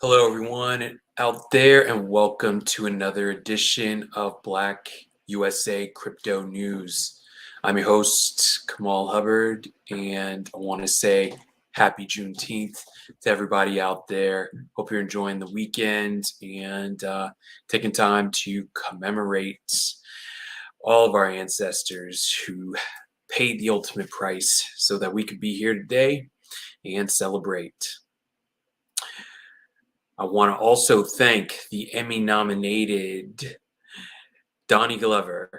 Hello, everyone out there, and welcome to another edition of Black USA Crypto News. I'm your host, Kamal Hubbard, and I want to say happy Juneteenth to everybody out there. Hope you're enjoying the weekend and taking time to commemorate all of our ancestors who paid the ultimate price so that we could be here today and celebrate. I want to also thank the Emmy nominated Donnie Glover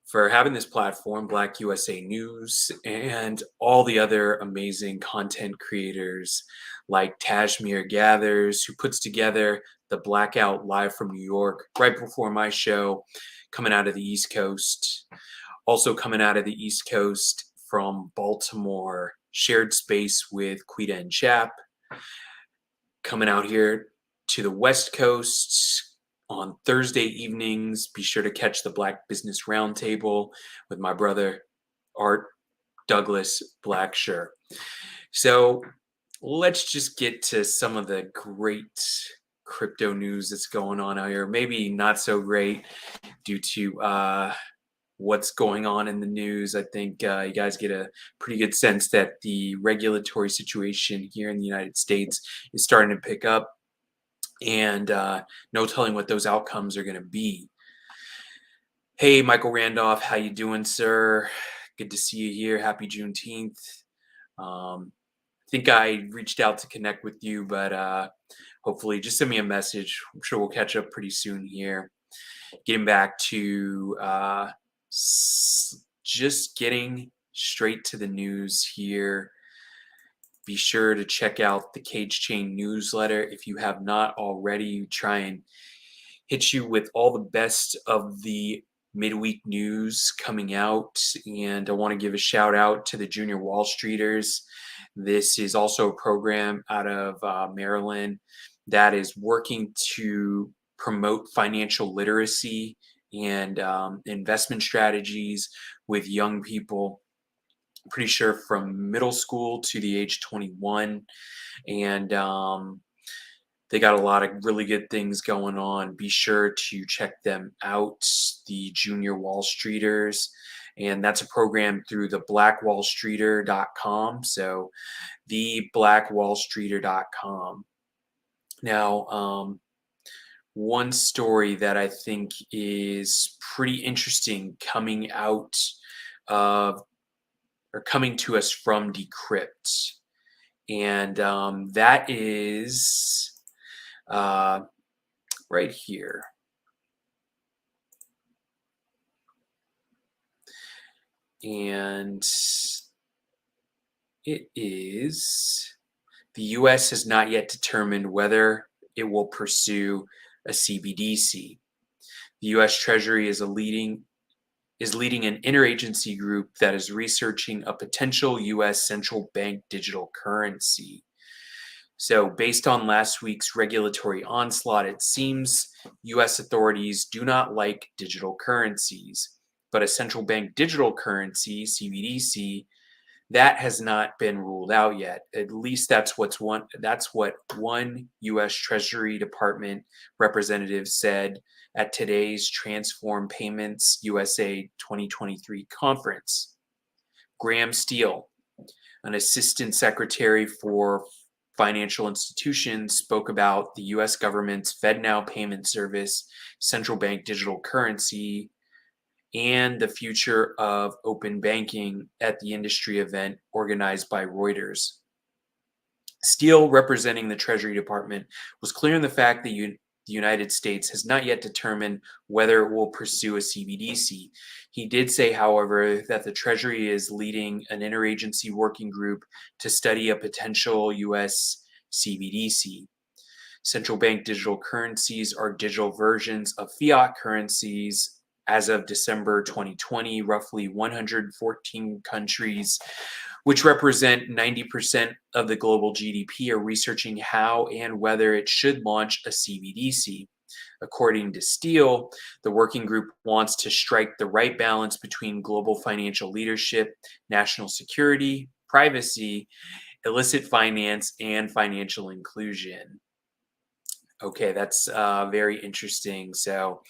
for having this platform, Black USA News, and all the other amazing content creators like Tashmir Gathers, who puts together the Blackout Live from New York right before my show, coming out of the East Coast. Also coming out of the East Coast from Baltimore, shared space with Quita and Chap. Coming out here to the West Coast on Thursday evenings. Be sure to catch the Black Business Roundtable with my brother, Art Douglas Blacksher. So let's just get to some of the great crypto news that's going on out here. Maybe not so great due to what's going on in the news. I think you guys get a pretty good sense that the regulatory situation here in the United States is starting to pick up, and no telling what those outcomes are going to be. Hey, Michael Randolph, how you doing, sir? Good to see you here. Happy Juneteenth. I think I reached out to connect with you, but hopefully just send me a message. I'm sure we'll catch up pretty soon here. Getting back to just getting straight to the news here. Be sure to check out the Cage Chain newsletter. If you have not already, try and hit you with all the best of the midweek news coming out. And I want to give a shout out to the Junior Wall Streeters. This is also a program out of Maryland that is working to promote financial literacy and investment strategies with young people. Pretty sure from middle school to the age 21, and they got a lot of really good things going on. Be sure to check them out, the Junior Wall Streeters, and that's a program through the blackwallstreeter.com. So the blackwallstreeter.com. Now, one story that I think is pretty interesting coming out of or coming to us from Decrypt, and that is right here. And it is, the U.S. has not yet determined whether it will pursue a CBDC. The U.S. Treasury is leading an interagency group that is researching a potential U.S. central bank digital currency. So, based on last week's regulatory onslaught, it seems U.S. authorities do not like digital currencies, but a central bank digital currency, CBDC, that has not been ruled out yet. At least that's what one U.S. Treasury Department representative said at today's Transform Payments USA 2023 conference. Graham Steele, an assistant secretary for financial institutions, spoke about the U.S. government's FedNow payment service, central bank digital currency, and the future of open banking at the industry event organized by Reuters. Steele, representing the Treasury Department, was clear in the fact that the United States has not yet determined whether it will pursue a CBDC. He did say, however, that the Treasury is leading an interagency working group to study a potential U.S. CBDC. Central bank digital currencies are digital versions of fiat currencies. As of December 2020, roughly 114 countries, which represent 90% of the global GDP, are researching how and whether it should launch a CBDC. According to Steele, the working group wants to strike the right balance between global financial leadership, national security, privacy, illicit finance, and financial inclusion. Okay, that's very interesting. So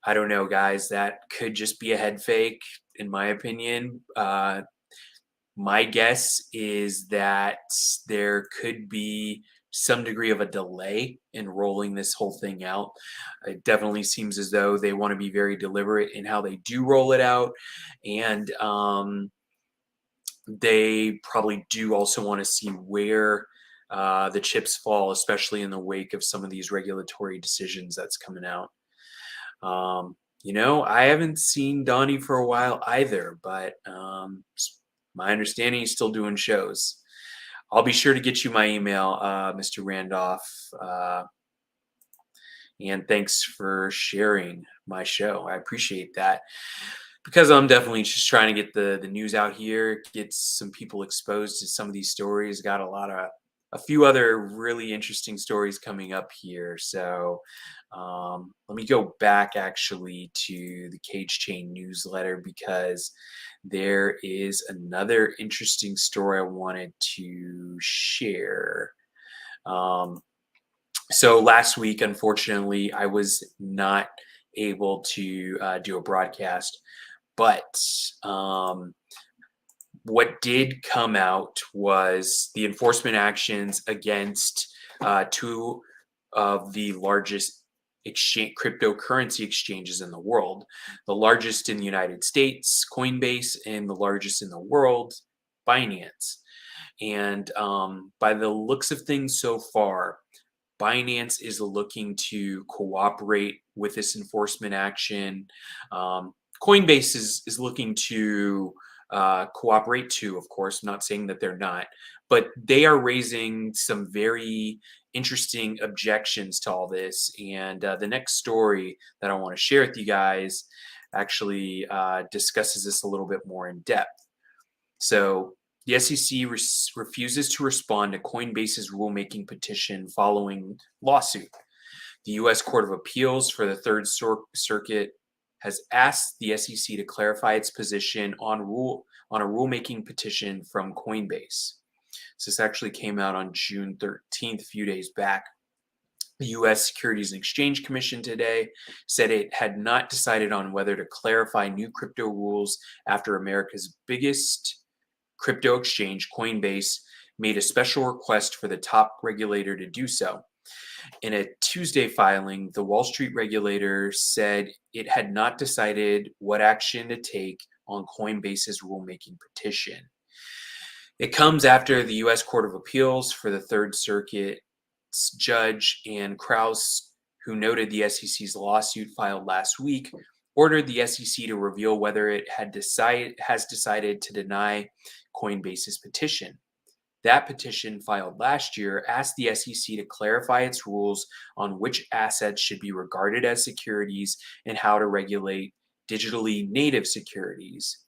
I don't know, guys. That could just be a head fake, in my opinion. My guess is that there could be some degree of a delay in rolling this whole thing out. It definitely seems as though they want to be very deliberate in how they do roll it out. And they probably do also want to see where the chips fall, especially in the wake of some of these regulatory decisions that's coming out. I haven't seen Donnie for a while either, but my understanding he's still doing shows. I'll be sure to get you my email, Mr. Randolph. And thanks for sharing my show. I appreciate that because I'm definitely just trying to get the news out here, get some people exposed to some of these stories. Got a few other really interesting stories coming up here. So let me go back actually to the Cage Chain newsletter because there is another interesting story I wanted to share. Um, so last week, unfortunately, I was not able to do a broadcast, but what did come out was the enforcement actions against two of the largest cryptocurrency exchanges in the world. The largest in the United States, Coinbase, and the largest in the world, Binance. And by the looks of things so far, Binance is looking to cooperate with this enforcement action. Um, Coinbase is looking to cooperate too, of course. I'm not saying that they're not, but they are raising some very interesting objections to all this. And the next story that I want to share with you guys actually discusses this a little bit more in depth. So the SEC refuses to respond to Coinbase's rulemaking petition following lawsuit. The U.S. Court of Appeals for the Third Circuit has asked the SEC to clarify its position on a rulemaking petition from Coinbase. So this actually came out on June 13th, a few days back. The U.S. Securities and Exchange Commission today said it had not decided on whether to clarify new crypto rules after America's biggest crypto exchange, Coinbase, made a special request for the top regulator to do so. In a Tuesday filing, the Wall Street regulator said it had not decided what action to take on Coinbase's rulemaking petition. It comes after the U.S. Court of Appeals for the Third Circuit's Judge Ann Krause, who noted the SEC's lawsuit filed last week, ordered the SEC to reveal whether it has decided to deny Coinbase's petition. That petition, filed last year, asked the SEC to clarify its rules on which assets should be regarded as securities and how to regulate digitally native securities.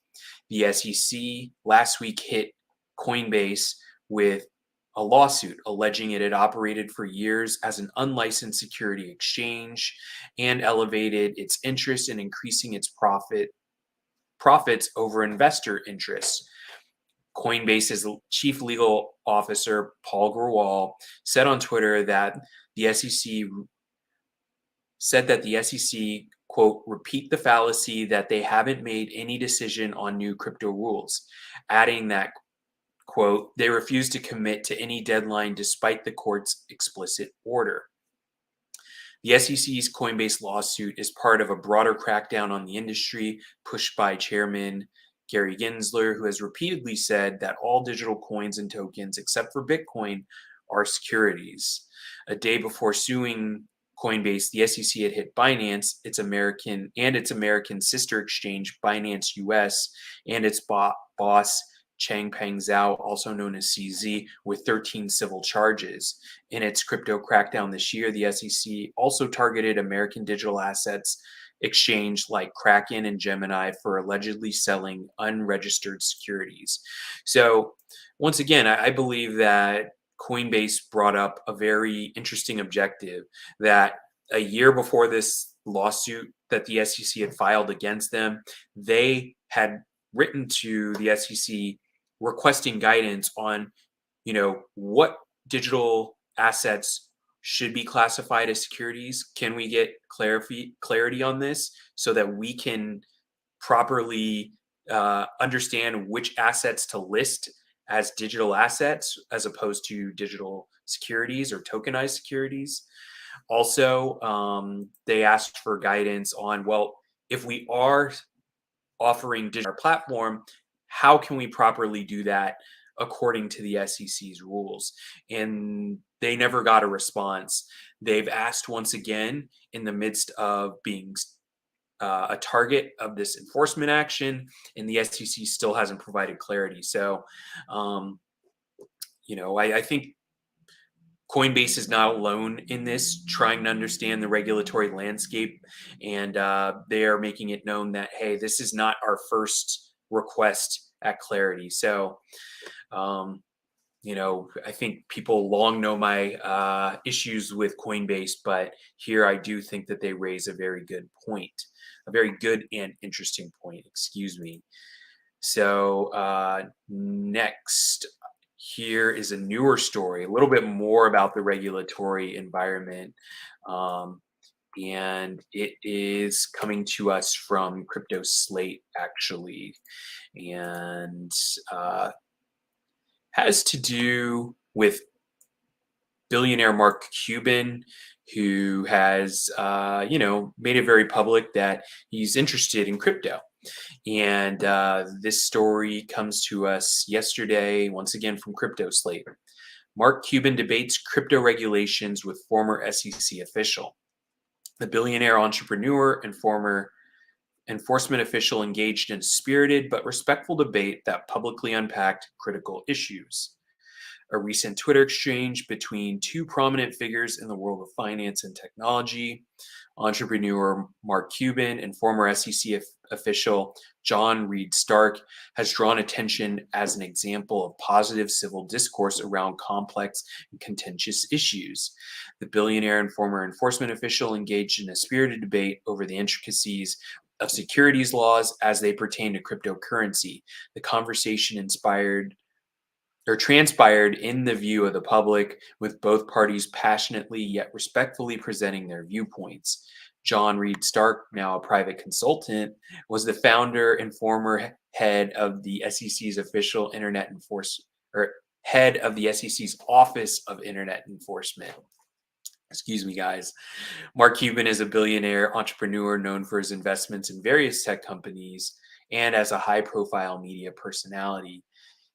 The SEC last week hit Coinbase with a lawsuit alleging it had operated for years as an unlicensed security exchange and elevated its interest in increasing its profits over investor interests. Coinbase's chief legal officer, Paul Grewal, said on Twitter that the SEC quote, repeat the fallacy that they haven't made any decision on new crypto rules, adding that, quote, they refuse to commit to any deadline despite the court's explicit order. The SEC's Coinbase lawsuit is part of a broader crackdown on the industry pushed by Chairman Gary Gensler, who has repeatedly said that all digital coins and tokens, except for Bitcoin, are securities. A day before suing Coinbase, the SEC had hit Binance, its American sister exchange, Binance US, and its boss, Changpeng Zhao, also known as CZ, with 13 civil charges. In its crypto crackdown this year, the SEC also targeted American digital assets exchange like Kraken and Gemini for allegedly selling unregistered securities. So, once again, I believe that Coinbase brought up a very interesting objective that a year before this lawsuit that the SEC had filed against them, they had written to the SEC requesting guidance on, what digital assets should be classified as securities? Can we get clarity on this so that we can properly understand which assets to list as digital assets as opposed to digital securities or tokenized securities? Also, they asked for guidance on, well, if we are offering digital platform, how can we properly do that according to the SEC's rules? And they never got a response. They've asked once again in the midst of being a target of this enforcement action, and the SEC still hasn't provided clarity. So, um, I think Coinbase is not alone in this, trying to understand the regulatory landscape, and they are making it known that, hey, this is not our first request at clarity. So, um, I think people long know my issues with Coinbase, but here I do think that they raise a very good point, a very good and interesting point. Excuse me. So, next, here is a newer story, a little bit more about the regulatory environment. Um, and it is coming to us from Crypto Slate, actually, and uh, has to do with billionaire Mark Cuban, who has, made it very public that he's interested in crypto. And this story comes to us yesterday, once again from Crypto Slate. Mark Cuban debates crypto regulations with former SEC official. The billionaire entrepreneur and former enforcement official engaged in a spirited but respectful debate that publicly unpacked critical issues. A recent Twitter exchange between two prominent figures in the world of finance and technology, entrepreneur Mark Cuban and former SEC official John Reed Stark, has drawn attention as an example of positive civil discourse around complex and contentious issues. The billionaire and former enforcement official engaged in a spirited debate over the intricacies of securities laws as they pertain to cryptocurrency. The conversation transpired in the view of the public, with both parties passionately yet respectfully presenting their viewpoints. John Reed Stark, now a private consultant, was the founder and former head of the SEC's official Internet Enforcement, or head of the SEC's Office of Internet Enforcement. Excuse me, guys. Mark Cuban is a billionaire entrepreneur known for his investments in various tech companies and as a high-profile media personality.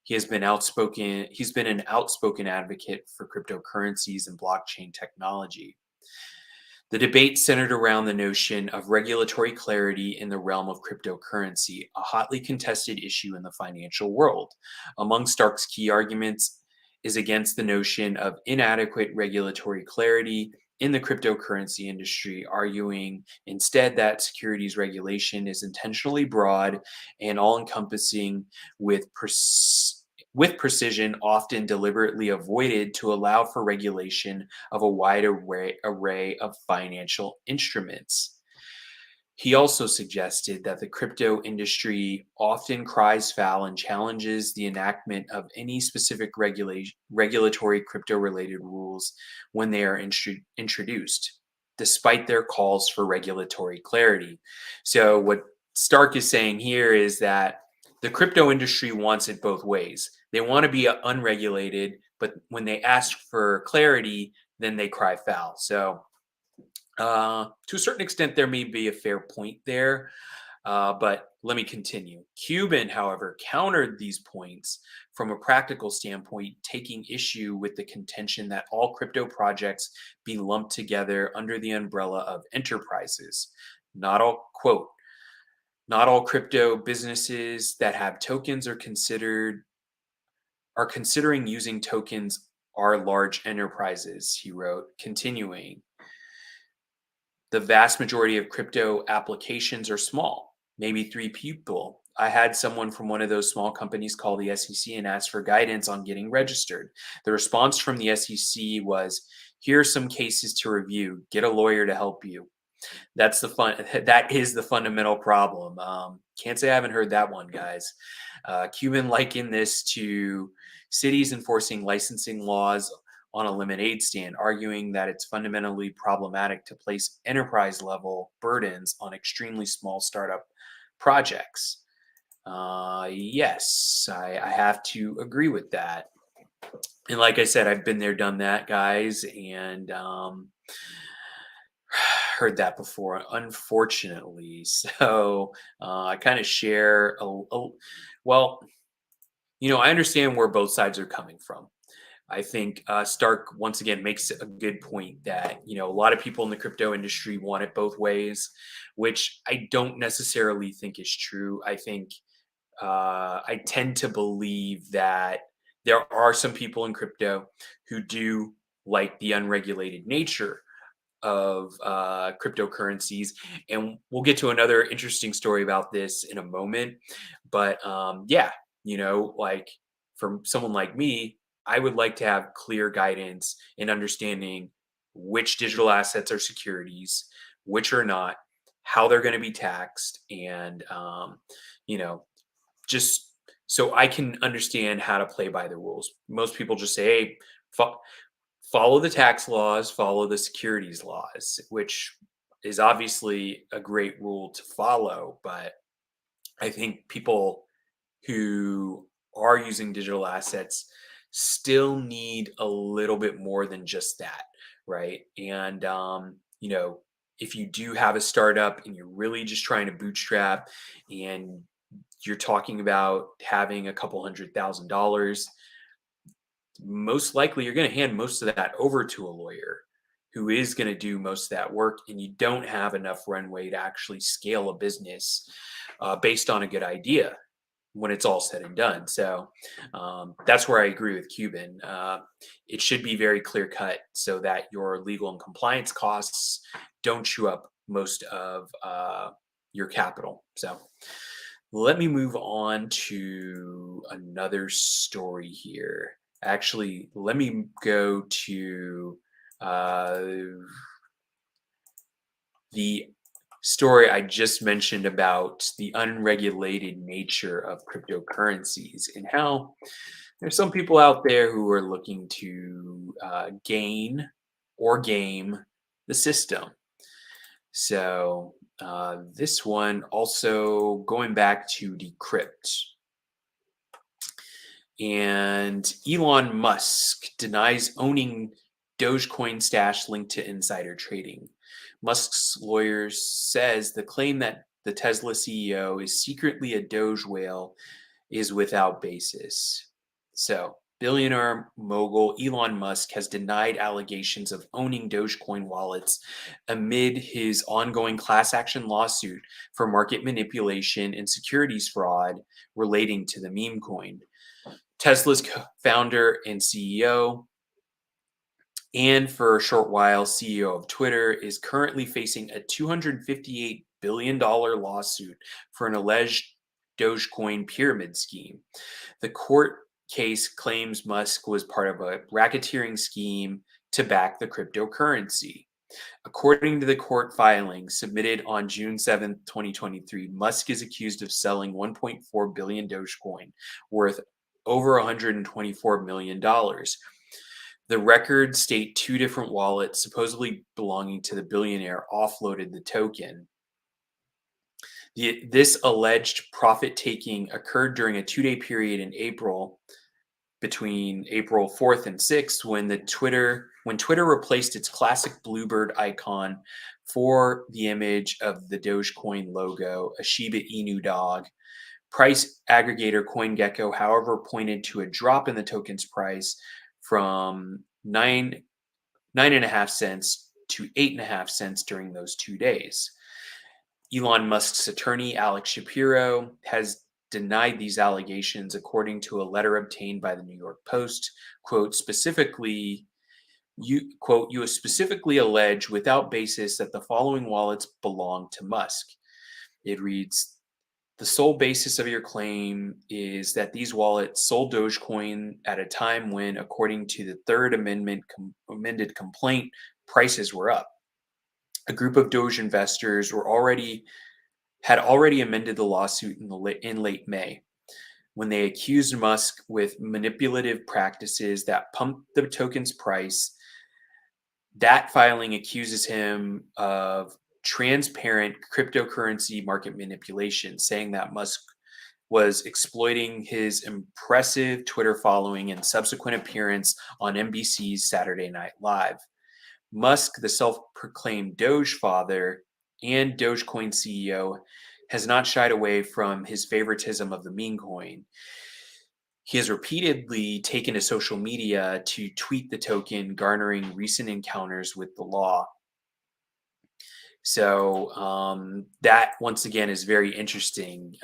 He's been an outspoken advocate for cryptocurrencies and blockchain technology. The debate centered around the notion of regulatory clarity in the realm of cryptocurrency, a hotly contested issue in the financial world. Among Stark's key arguments is against the notion of inadequate regulatory clarity in the cryptocurrency industry, arguing instead that securities regulation is intentionally broad and all encompassing with precision, often deliberately avoided to allow for regulation of a wide array of financial instruments. He also suggested that the crypto industry often cries foul and challenges the enactment of any specific regulatory crypto related rules when they are introduced, despite their calls for regulatory clarity. So, what Stark is saying here is that the crypto industry wants it both ways. They want to be unregulated, but when they ask for clarity, then they cry foul. So, to a certain extent, there may be a fair point there, but let me continue. Cuban, however, countered these points from a practical standpoint, taking issue with the contention that all crypto projects be lumped together under the umbrella of enterprises. Not all, quote, not all crypto businesses that have tokens are considering using tokens are large enterprises, he wrote, continuing. The vast majority of crypto applications are small, maybe 3 people. I had someone from one of those small companies call the SEC and ask for guidance on getting registered. The response from the SEC was, here are some cases to review. Get a lawyer to help you. That is the fundamental problem. Can't say I haven't heard that one, guys. Cuban likened this to cities enforcing licensing laws on a lemonade stand, arguing that it's fundamentally problematic to place enterprise level burdens on extremely small startup projects. Yes, I have to agree with that. And like I said, I've been there, done that, guys, and heard that before, unfortunately. So I kind of share well, I understand where both sides are coming from. I think Stark once again makes a good point that a lot of people in the crypto industry want it both ways, which I don't necessarily think is true. I think I tend to believe that there are some people in crypto who do like the unregulated nature of cryptocurrencies. And we'll get to another interesting story about this in a moment. But yeah, like for someone like me, I would like to have clear guidance in understanding which digital assets are securities, which are not, how they're going to be taxed, and, you know, just so I can understand how to play by the rules. Most people just say, hey, follow the tax laws, follow the securities laws, which is obviously a great rule to follow. But I think people who are using digital assets still need a little bit more than just that, right? And, if you do have a startup and you're really just trying to bootstrap and you're talking about having a couple $100,000, most likely you're going to hand most of that over to a lawyer who is going to do most of that work, and you don't have enough runway to actually scale a business based on a good idea when it's all said and done. So that's where I agree with Cuban. It should be very clear cut so that your legal and compliance costs don't chew up most of your capital. So let me move on to another story here. Actually, let me go to uh, the story I just mentioned about the unregulated nature of cryptocurrencies and how there's some people out there who are looking to gain or game the system. So this one also going back to Decrypt. And Elon Musk denies owning Dogecoin stash linked to insider trading. Musk's lawyer says the claim that the Tesla CEO is secretly a Doge whale is without basis. So, billionaire mogul Elon Musk has denied allegations of owning Dogecoin wallets amid his ongoing class action lawsuit for market manipulation and securities fraud relating to the meme coin. Tesla's founder and CEO, and for a short while, CEO of Twitter, is currently facing a $258 billion lawsuit for an alleged Dogecoin pyramid scheme. The court case claims Musk was part of a racketeering scheme to back the cryptocurrency. According to the court filing submitted on June 7th, 2023, Musk is accused of selling 1.4 billion Dogecoin, worth over $124 million. The records state two different wallets, supposedly belonging to the billionaire, offloaded the token. This alleged profit taking occurred during a 2-day period in April, between April 4th and 6th, when Twitter replaced its classic bluebird icon for the image of the Dogecoin logo, a Shiba Inu dog. Price aggregator CoinGecko, however, pointed to a drop in the token's price from 9.5 cents to 8.5 cents during those 2 days. Elon Musk's attorney, Alex Shapiro, has denied these allegations, according to a letter obtained by the New York Post. Quote, you specifically allege without basis that the following wallets belong to Musk. It reads, the sole basis of your claim is that these wallets sold Dogecoin at a time when, according to the Third Amendment amended complaint, prices were up. A group of Doge investors had already amended the lawsuit in late May. when they accused Musk with manipulative practices that pumped the token's price. That filing accuses him of transparent cryptocurrency market manipulation, saying that Musk was exploiting his impressive Twitter following and subsequent appearance on NBC's Saturday Night Live. Musk, the self proclaimed Doge father and Dogecoin CEO, has not shied away from his favoritism of the meme coin. He has repeatedly taken to social media to tweet the token, garnering recent encounters with the law. So that once again is very interesting.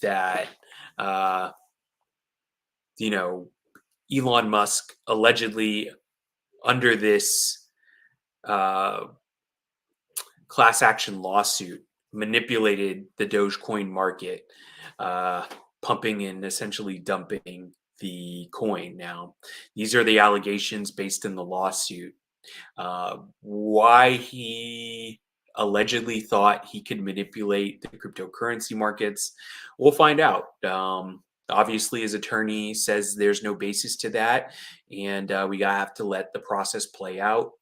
That uh, you know Elon Musk allegedly under this uh, class action lawsuit manipulated the Dogecoin market, uh, pumping and essentially dumping the coin. Now, these are the allegations based in the lawsuit. Why he allegedly thought he could manipulate the cryptocurrency markets, we'll find out. Obviously, his attorney says there's no basis to that, and we gotta have to let the process play out.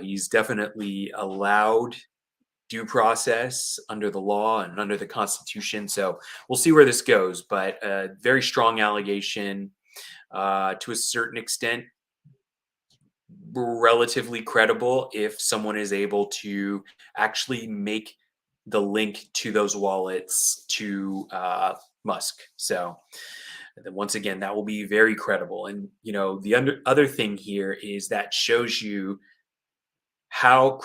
He's definitely allowed due process under the law and under the Constitution. So we'll see where this goes, but a very strong allegation to a certain extent, relatively credible if someone is able to actually make the link to those wallets to Musk. So then once again, that will be very credible. And the other thing here is that shows you how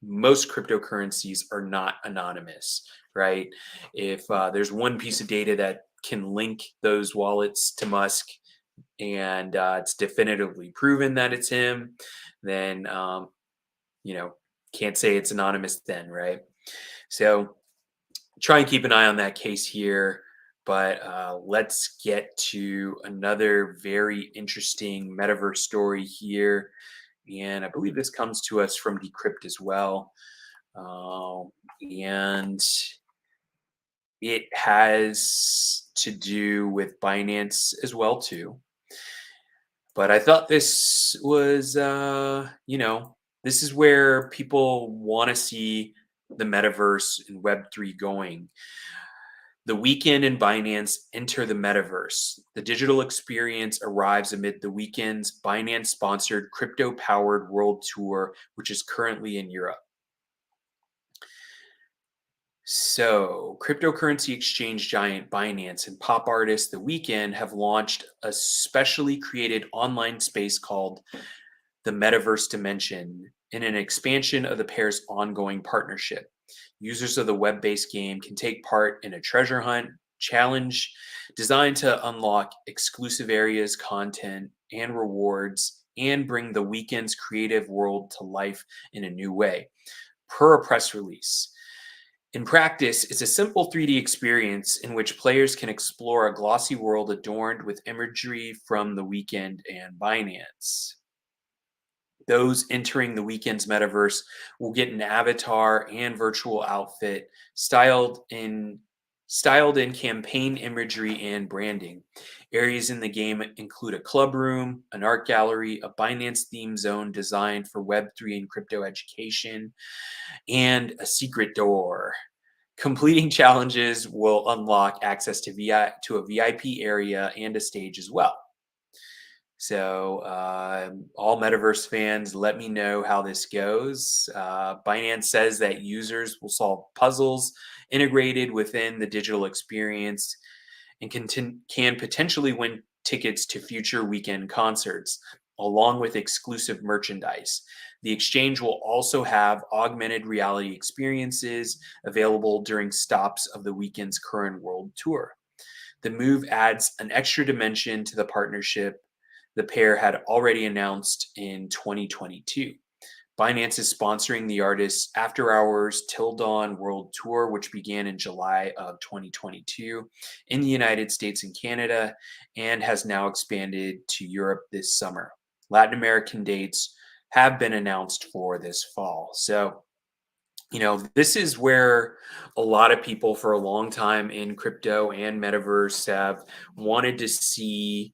most cryptocurrencies are not anonymous, right? If there's one piece of data that can link those wallets to Musk, and it's definitively proven that it's him, then you know can't say it's anonymous then, right? So try and keep an eye on that case here. But let's get to another very interesting metaverse story here. And I believe this comes to us from Decrypt as well. Uh, and it has to do with Binance as well too. But I thought this was, this is where people want to see the metaverse and Web3 going. The Weeknd and Binance enter the metaverse. The digital experience arrives amid the Weeknd's Binance sponsored crypto powered world tour, which is currently in Europe. So, cryptocurrency exchange giant Binance and pop artist The Weeknd have launched a specially created online space called the Metaverse Dimension in an expansion of the pair's ongoing partnership. Users of the web based game can take part in a treasure hunt challenge designed to unlock exclusive areas, content, and rewards, and bring the Weeknd's creative world to life in a new way, per a press release. In practice, it's a simple 3D experience in which players can explore a glossy world adorned with imagery from The Weeknd and Binance. Those entering the Weeknd's metaverse will get an avatar and virtual outfit styled in campaign imagery and branding. Areas in the game include a club room, an art gallery, a Binance theme zone designed for Web3 and crypto education, and a secret door. Completing challenges will unlock access to a VIP area and a stage as well. So, all Metaverse fans, let me know how this goes. Binance says that users will solve puzzles integrated within the digital experience and can potentially win tickets to future Weeknd concerts, along with exclusive merchandise. The exchange will also have augmented reality experiences available during stops of the Weeknd's current world tour. The move adds an extra dimension to the partnership the pair had already announced in 2022. Binance is sponsoring the artist's After Hours Till Dawn World Tour, which began in July of 2022 in the United States and Canada, and has now expanded to Europe this summer. Latin American dates have been announced for this fall. So, This is where a lot of people for a long time in crypto and metaverse have wanted to see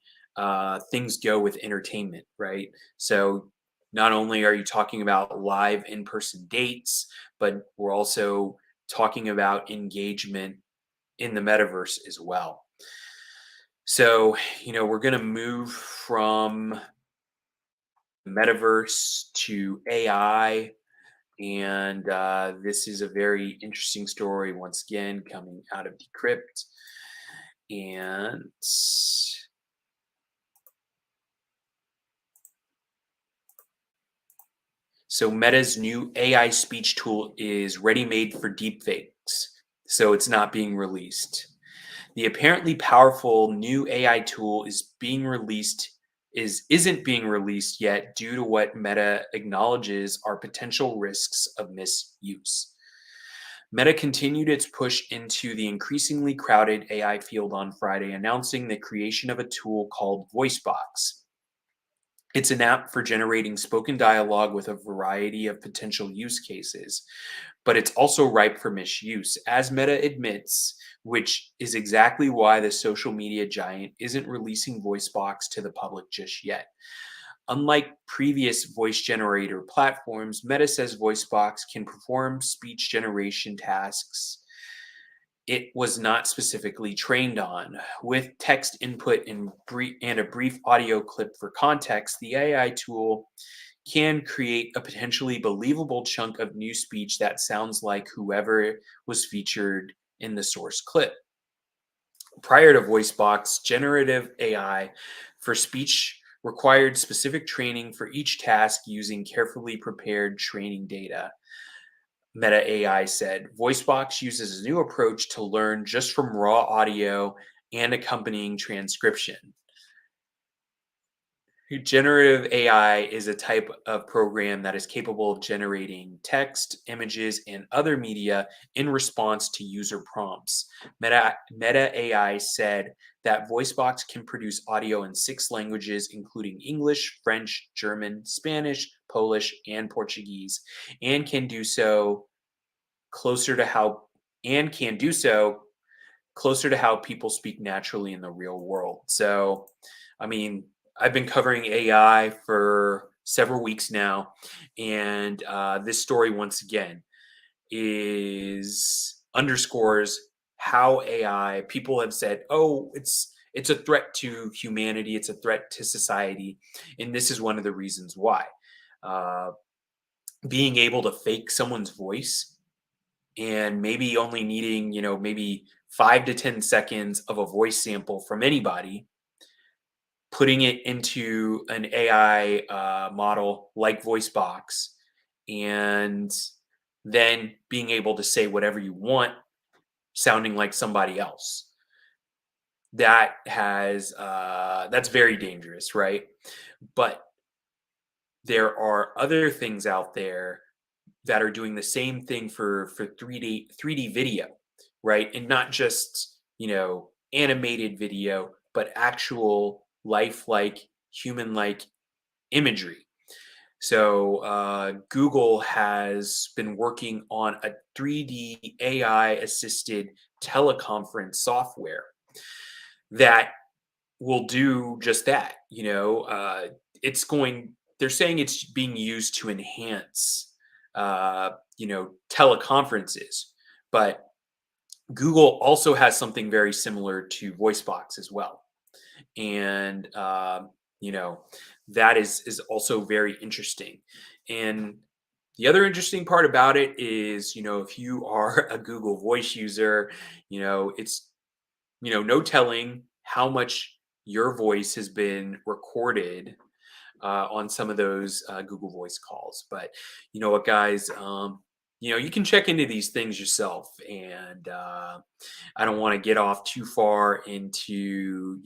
things go with entertainment, right? So, not only are you talking about live in person dates, but we're also talking about engagement in the metaverse as well. So, we're going to move from metaverse to AI. And this is a very interesting story, once again, coming out of Decrypt. And so, Meta's new AI speech tool is ready made for deepfakes. So, it's not being released. The apparently powerful new AI tool isn't being released yet due to what Meta acknowledges are potential risks of misuse. Meta continued its push into the increasingly crowded AI field on Friday, announcing the creation of a tool called VoiceBox. It's an app for generating spoken dialogue with a variety of potential use cases, but it's also ripe for misuse, as Meta admits, which is exactly why the social media giant isn't releasing VoiceBox to the public just yet. Unlike previous voice generator platforms, Meta says VoiceBox can perform speech generation tasks it was not specifically trained on. With text input and a brief audio clip for context, the AI tool can create a potentially believable chunk of new speech that sounds like whoever was featured in the source clip. Prior to VoiceBox, generative AI for speech required specific training for each task using carefully prepared training data. Meta AI said VoiceBox uses a new approach to learn just from raw audio and accompanying transcription. Generative AI is a type of program that is capable of generating text, images, and other media in response to user prompts. Meta AI said that VoiceBox can produce audio in 6 languages, including English, French, German, Spanish, Polish, and Portuguese, and can do so closer to how and can do so closer to how people speak naturally in the real world. So, I mean, I've been covering AI for several weeks now, and this story once again is underscores how AI people have said, "Oh, it's a threat to humanity, it's a threat to society," and this is one of the reasons why. Uh, Being able to fake someone's voice and maybe only needing, maybe 5 to 10 seconds of a voice sample from anybody, putting it into an AI model like VoiceBox, and then being able to say whatever you want, sounding like somebody else. That's very dangerous, right? But there are other things out there that are doing the same thing for 3D video, right? And not just, animated video, but actual lifelike human-like imagery. So Google has been working on a 3D AI assisted teleconference software that will do just that. It's going. They're saying it's being used to enhance, teleconferences, but Google also has something very similar to VoiceBox as well, and you know that is also very interesting. And the other interesting part about it is, if you are a Google Voice user, it's no telling how much your voice has been recorded on some of those Google Voice calls. But you know what, guys? You can check into these things yourself, and I don't want to get off too far into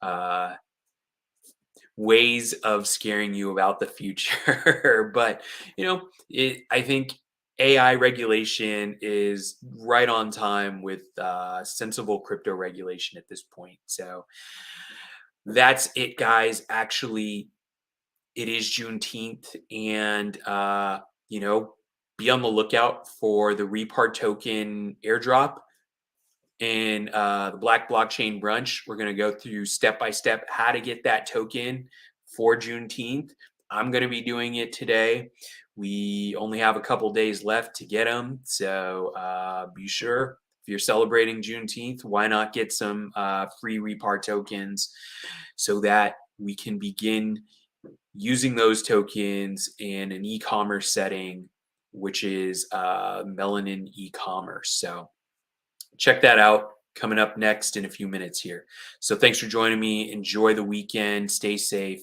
uh, ways of scaring you about the future. But I think AI regulation is right on time with sensible crypto regulation at this point. So that's it, guys. Actually, it is Juneteenth, and you know be on the lookout for the Repart token airdrop in the Black Blockchain Brunch. We're going to go through step by step how to get that token for Juneteenth. I'm going to be doing it today. We only have a couple days left to get them. So be sure, if you're celebrating Juneteenth, why not get some free Repart tokens so that we can begin using those tokens in an e-commerce setting, which is Melanin e-commerce. So check that out, coming up next in a few minutes here. So thanks for joining me. Enjoy the weekend. Stay safe.